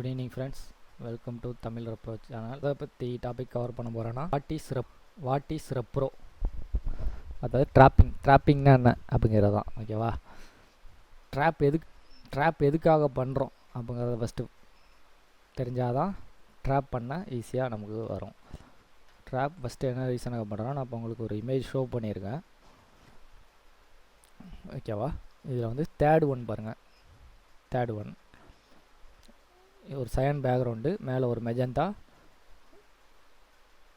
Good evening friends, welcome to Tamil Repro channel. அதை பற்றி topic cover பண்ண போகிறேன்னா வாட் இஸ் ரெப்ரோ, அதாவது ட்ராப்பிங்னா என்ன அப்படிங்கிறது தான். ஓகேவா? ட்ராப் எதுக்காக பண்ணுறோம் அப்படிங்கிறத ஃபஸ்ட்டு தெரிஞ்சால் தான் ட்ராப் பண்ண ஈஸியாக நமக்கு வரும். ட்ராப் ஃபஸ்ட்டு என்ன ரீசனாக பண்ணுறோன்னா, நான் இப்போ உங்களுக்கு ஒரு இமேஜ் ஷோ பண்ணியிருக்கேன். ஓகேவா? இதில் வந்து தேர்ட் ஒன் பாருங்கள். தேர்ட் ஒன் ஒரு சயன் பேக்ரவுண்டு, மேலே ஒரு மெஜந்தா,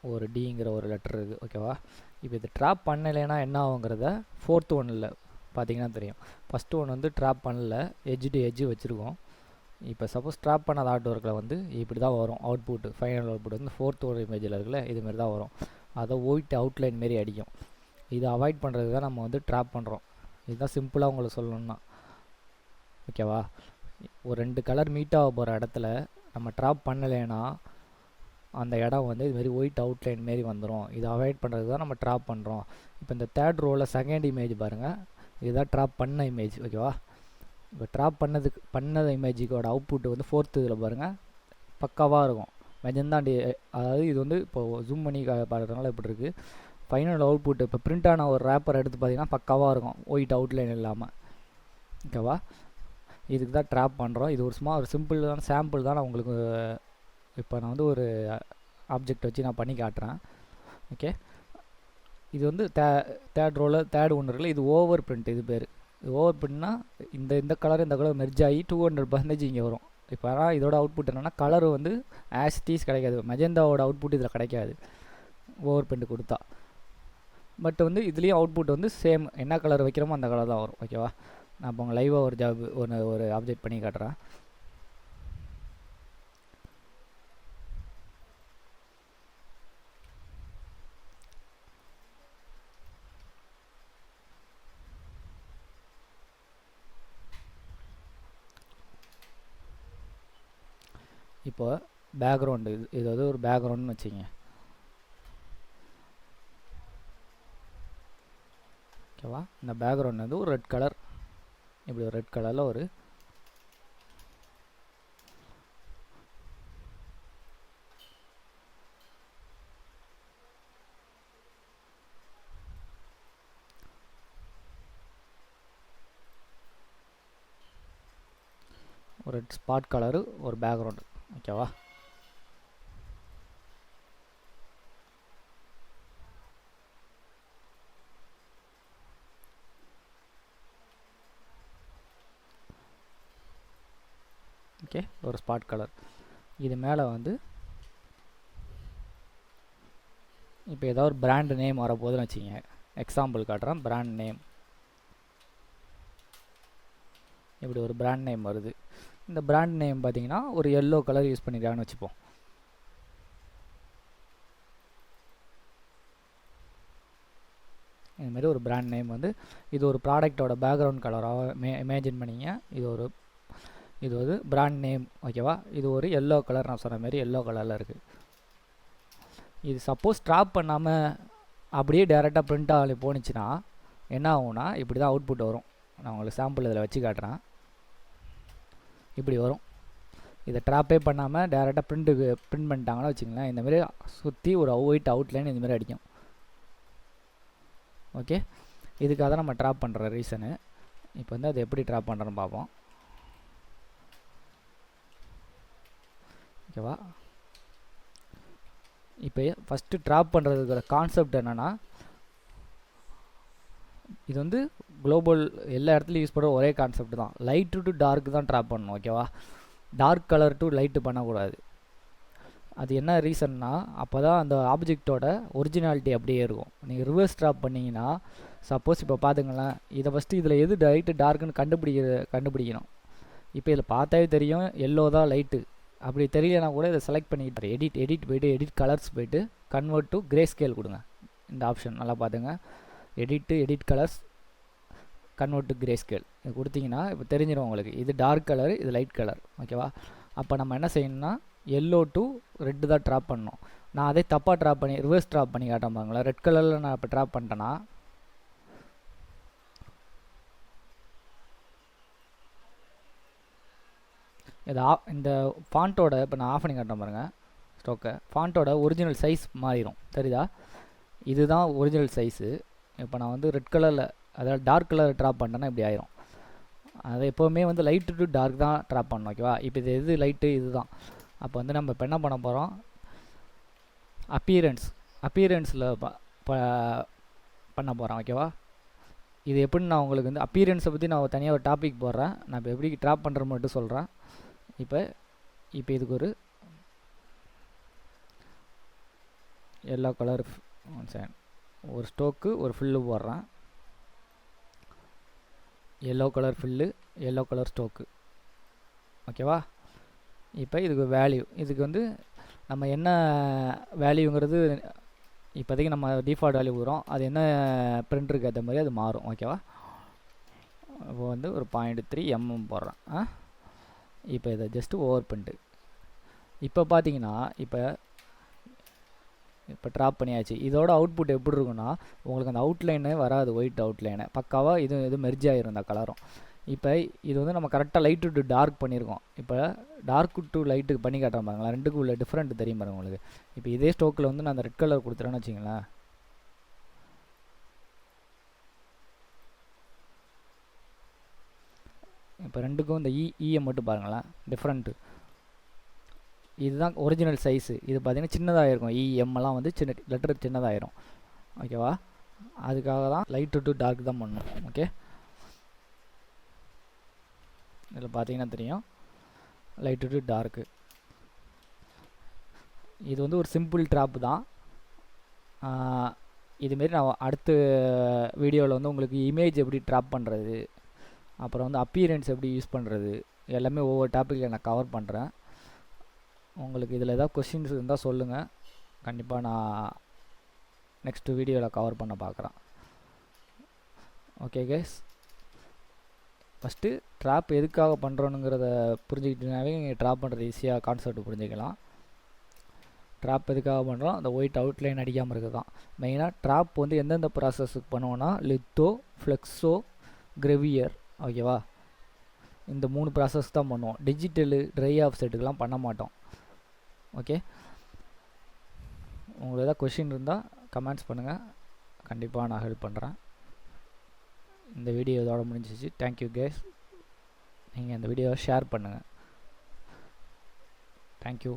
ஒரு டிங்கிற ஒரு லெட்டர் இருக்குது. ஓகேவா? இப்போ இது ட்ராப் பண்ணலைன்னா என்ன ஆகுங்கிறத ஃபோர்த்து ஒன்னில் பார்த்தீங்கன்னா தெரியும். ஃபஸ்ட்டு ஒன் வந்து ட்ராப் பண்ணல, எட்ஜ் டு எட்ஜ் வச்சுருக்கோம். இப்போ சப்போஸ் ட்ராப் பண்ணாத ஆர்ட் ஒர்க்கில் வந்து இப்படி தான் வரும் அவுட்புட்டு. ஃபைனல் அவுட்புட் வந்து ஃபோர்த் ஒரு இமேஜில் இருக்குல்ல, இதுமாரி தான் வரும். அதை ஒயிட் அவுட்லைன் மாரி அடிக்கும். இதை அவாய்ட் பண்ணுறது தான் நம்ம வந்து ட்ராப் பண்ணுறோம். இதுதான் சிம்பிளாக உங்களுக்கு சொல்லணும்னா. ஓகேவா? ஒரு ரெண்டு கலர் மீட் ஆக போகிற இடத்துல நம்ம ட்ராப் பண்ணலைன்னா அந்த இடம் வந்து இதுமாரி ஒயிட் அவுட்லைன் மாரி வந்துடும். இதை அவாய்ட் பண்ணுறது தான் நம்ம ட்ராப் பண்ணுறோம். இப்போ இந்த தேர்ட் ரோவில் செகண்ட் இமேஜ் பாருங்கள், இதுதான் ட்ராப் பண்ண இமேஜ். ஓகேவா? இப்போ ட்ராப் பண்ண இமேஜுக்கோட அவுட்புட் வந்து ஃபோர்த்து இதில் பாருங்கள் பக்காவாக இருக்கும். மெஜந்தாண்டி, அதாவது இது வந்து இப்போது ஜூம் பண்ணி பார்க்குறதுனால இப்படி இருக்குது. ஃபைனல் அவுட்புட் இப்போ பிரிண்ட் ஆன ஒரு ரேப்பர் எடுத்து பார்த்தீங்கன்னா பக்காவாக இருக்கும், ஒயிட் அவுட்லைன் இல்லாமல். ஓகேவா? இதுக்கு தான் ட்ராப் பண்ணுறோம். இது ஒரு சிம்பிள் தான், சாம்பிள் தான். நான் உங்களுக்கு இப்போ நான் வந்து ஒரு ஆப்ஜெக்ட் வச்சு நான் பண்ணி காட்டுறேன். ஓகே, இது வந்து தேர்ட் ரோவில் தேர்ட் ஒன்று இருக்குல்ல, இது ஓவர் பிரிண்ட். இது பேர் ஓவர் பிரிண்ட்னா இந்த கலர் இந்த கலர் மெர்ஜ் ஆகி 200% இங்கே வரும். இப்போ ஆனால் இதோட அவுட்புட் என்னென்னா கலர் வந்து ஆஸ்டீஸ் கிடைக்காது. மெஜந்தாவோட அவுட்புட் இதில் கிடைக்காது ஓவர் பிரிண்ட் கொடுத்தா. பட் வந்து இதுலேயும் அவுட்புட் வந்து சேம், என்ன கலர் வைக்கிறோமோ அந்த கலர் தான் வரும். ஓகேவா? நான் இப்போ உங்கள் லைவாக ஒரு ஆப்ஜெக்ட் பண்ணி காட்டுறேன். இப்போ பேக்ரவுண்டு, இது வந்து ஒரு பேக்ரவுண்டுன்னு வச்சுங்க. ஓகேவா? இந்த பேக்ரவுண்ட் வந்து ஒரு ரெட் கலர், இப்படி ஒரு ரெட் கலரில் ஒரு ரெட் ஸ்பாட் கலரு ஒரு பேக்ரவுண்டு. ஓகேவா? ஓகே, ஒரு ஸ்பாட் கலர். இது மேலே வந்து இப்போ ஏதாவது ஒரு பிராண்ட் நேம் வரப்போகுதுன்னு வச்சுக்கோங்க. எக்ஸாம்பிள் காட்டுறேன். பிராண்ட் நேம், இப்படி ஒரு பிராண்ட் நேம் வருது. இந்த பிராண்ட் நேம் பார்த்தீங்கன்னா ஒரு எல்லோ கலர் யூஸ் பண்ணிக்கிறான்னு வச்சுப்போம். இதுமாரி ஒரு பிராண்ட் நேம் வந்து இது ஒரு ப்ராடக்டோட பேக்ரவுண்ட் கலராக இமேஜின் பண்ணிங்க. இது ஒரு பிராண்ட் நேம். ஓகேவா? இது ஒரு எல்லோ கலர், நான் சொன்ன மாதிரி எல்லோ கலரில் இருக்குது. இது சப்போஸ் ட்ராப் பண்ணாமல் அப்படியே டேரெக்டாக பிரிண்ட் ஆகி போணுச்சுன்னா என்ன ஆகும்னா இப்படி தான் அவுட்புட் வரும். நான் உங்களுக்கு சாம்பிள் இதில் வச்சு காட்டுறேன். இப்படி வரும். இதை ட்ராப்பே பண்ணாமல் டேரெக்டாக பிரிண்ட் பண்ணிட்டாங்கன்னா வச்சுங்களேன், இந்தமாரி சுற்றி ஒரு ஒயிட் அவுட்லைன் இந்தமாரி அடிக்கும். ஓகே, இதுக்காக தான் நம்ம ட்ராப் பண்ணுற ரீசனு. இப்போ வந்து அதை எப்படி ட்ராப் பண்ணுறோன்னு பார்ப்போம். ஓகேவா? இப்போ ஃபஸ்ட்டு ட்ராப் பண்ணுறதுக்கு கான்செப்ட் என்னென்னா, இது வந்து குளோபல் எல்லா இடத்துலையும் யூஸ் பண்ணுற ஒரே கான்செப்ட் தான். லைட்டு டு டார்க் தான் ட்ராப் பண்ணணும். ஓகேவா? டார்க் கலர் டு லைட்டு பண்ணக்கூடாது. அது என்ன ரீசன்னா, அப்போ தான் அந்த ஆப்ஜெக்டோட ஒரிஜினாலிட்டி அப்படியே இருக்கும். நீங்கள் ரிவர்ஸ் ட்ராப் பண்ணிங்கன்னா, சப்போஸ் இப்போ பார்த்துங்களேன், இதை ஃபஸ்ட்டு இதில் எது லைட்டு டார்க்குன்னு கண்டுபிடிக்கணும். இப்போ இதில் பார்த்தாவே தெரியும் எல்லோ தான் லைட்டு. அப்படி தெரியலனா கூட இதை செலக்ட் பண்ணிக்கிட்டு எடிட் போய்ட்டு எடிட் கலர்ஸ் போய்ட்டு கன்வெர்ட் டு கிரே ஸ்கேல் கொடுங்க. இந்த ஆப்ஷன் நல்லா பார்த்துங்க. Edit colours convert to grey scale இது கொடுத்தீங்கன்னா இப்போ தெரிஞ்சிடும் உங்களுக்கு, இது டார்க் கலர், இது லைட் கலர். ஓகேவா? அப்போ நம்ம என்ன செய்யணும்னா எல்லோ டு ரெட்டு தான் ட்ராப் பண்ணணும். நான் அதே தப்பாக ட்ராப் பண்ணி ரிவர்ஸ் ட்ராப் பண்ணி காட்ட பாருங்களேன். ரெட் கலரில் நான் இப்போ ட்ராப் பண்ணிட்டேன்னா இது இந்த ஃபாண்ட்டோட இப்போ நான் ஆஃப் பண்ணி காட்டுறேன் பாருங்கள் ஸ்டோக்கை. ஃபாண்ட்டோட ஒரிஜினல் சைஸ் மாறிடும், தெரியுதா? இதுதான் ஒரிஜினல் சைஸு. இப்போ நான் வந்து ரெட் கலரில், அதாவது டார்க் கலர் ட்ராப் பண்ணிட்டேன்னா இப்படி ஆயிரும். அதை எப்போவுமே வந்து லைட்டு டு டார்க் தான் ட்ராப் பண்ணணும், ஓகேவா? இப்போ இது எது லைட்டு, இது தான். அப்போ வந்து நம்ம இப்போ என்ன பண்ண போகிறோம், அப்பீரன்ஸில் பண்ண போகிறோம், ஓகேவா? இது எப்படின்னு நான் உங்களுக்கு வந்து அப்பீரன்ஸை பற்றி நான் தனியாக ஒரு டாபிக் போடுறேன். நான் இப்போ எப்படி ட்ராப் பண்ணுறேன்னு மட்டும் சொல்கிறேன். இப்போ இதுக்கு ஒரு எல்லோ கலர் ஒரு ஸ்டோக்கு ஒரு ஃபில்லு போடுறேன். Yellow colour fill, yellow colour stroke, ஓகேவா? இப்போ இதுக்கு வேல்யூ, இதுக்கு வந்து நம்ம என்ன வேல்யூங்கிறது இப்போதைக்கு நம்ம டிஃபால்ட் வேல்யூ கொடுக்குறோம். அது என்ன பிரிண்டருக்கு ஏற்ற மாதிரி அது மாறும், ஓகேவா? இப்போ வந்து ஒரு 0.3 mm போடுறேன். இப்போ இதை ஜஸ்ட்டு ஓவர் பண்ணிட்டு இப்போ பார்த்தீங்கன்னா இப்போ ட்ராப் பண்ணியாச்சு. இதோட அவுட்புட் எப்படி இருக்குன்னா, உங்களுக்கு அந்த அவுட்லைனே வராது, ஒயிட் அவுட்லைனு பக்காவாக இது மெர்ஜ் ஆகிரும் இந்த கலரும். இப்போ இது வந்து நம்ம கரெக்டாக லைட்டு டு டார்க் பண்ணியிருக்கோம். இப்போ டார்க்கு டு லைட்டுக்கு பண்ணி காட்டுறேன் பாருங்களா, ரெண்டுக்கும் உள்ள டிஃப்ரெண்ட் தெரியும் பாருங்க உங்களுக்கு. இப்போ இதே ஸ்டோக்கில் வந்து நான் அந்த ரெட் கலர் கொடுத்துறேன்னு வச்சிங்களேன். இப்போ ரெண்டுக்கும் இந்த இஎம் மட்டும் பாருங்களேன், டிஃப்ரெண்ட்டு. இதுதான் ஒரிஜினல் சைஸு. இது பார்த்திங்கன்னா சின்னதாக இருக்கும், இஎம்மெல்லாம் வந்து சின்ன லெட்டர் சின்னதாகிரும், ஓகேவா? அதுக்காக தான் லைட்டு டு டார்க் தான் பண்ணணும், ஓகே? இதில் பார்த்தீங்கன்னா தெரியும், லைட்டு டு டார்க்கு. இது வந்து ஒரு சிம்பிள் ட்ராப் தான். இதுமாரி நான் அடுத்த வீடியோவில் வந்து உங்களுக்கு இமேஜ் எப்படி ட்ராப் பண்ணுறது, அப்புறம் வந்து அப்பீரன்ஸ் எப்படி யூஸ் பண்ணுறது, எல்லாமே ஒவ்வொரு டாப்பிக்கில் நான் கவர் பண்ணுறேன். உங்களுக்கு இதில் ஏதாவது கொஷின்ஸ் இருந்தால் சொல்லுங்கள், கண்டிப்பாக நான் நெக்ஸ்ட் வீடியோவில் கவர் பண்ண பார்க்குறேன். ஓகே கைஸ், ஃபஸ்ட்டு ட்ராப் எதுக்காக பண்ணுறோனுங்கிறத புரிஞ்சுக்கிட்டீங்கன்னாவே நீங்கள் ட்ராப் பண்ணுறது ஈஸியாக கான்செப்ட் புரிஞ்சுக்கலாம். ட்ராப் எதுக்காக பண்ணுறோம், அந்த ஒயிட் அவுட்லைன் அடிக்காமல் இருக்குது தான் மெயினாக. ட்ராப் வந்து எந்தெந்த ப்ராசஸுக்கு பண்ணுவோன்னா, லித்தோ, ஃப்ளெக்ஸோ, கிரெவியர், ஓகேவா? இந்த 3 ப்ராசஸ் தான் பண்ணுவோம். டிஜிட்டலு, ட்ரை ஆஃப் செட்டுக்கெலாம் பண்ண மாட்டோம், ஓகே? உங்களுக்கு ஏதாவது கொஷின் இருந்தால் கமெண்ட்ஸ் பண்ணுங்கள், கண்டிப்பாக நான் ஹெல்ப் பண்ணுறேன். இந்த வீடியோ இதோட முடிஞ்சிச்சு. Thank you guys. நீங்கள் இந்த வீடியோவை ஷேர் பண்ணுங்கள். தேங்க்யூ.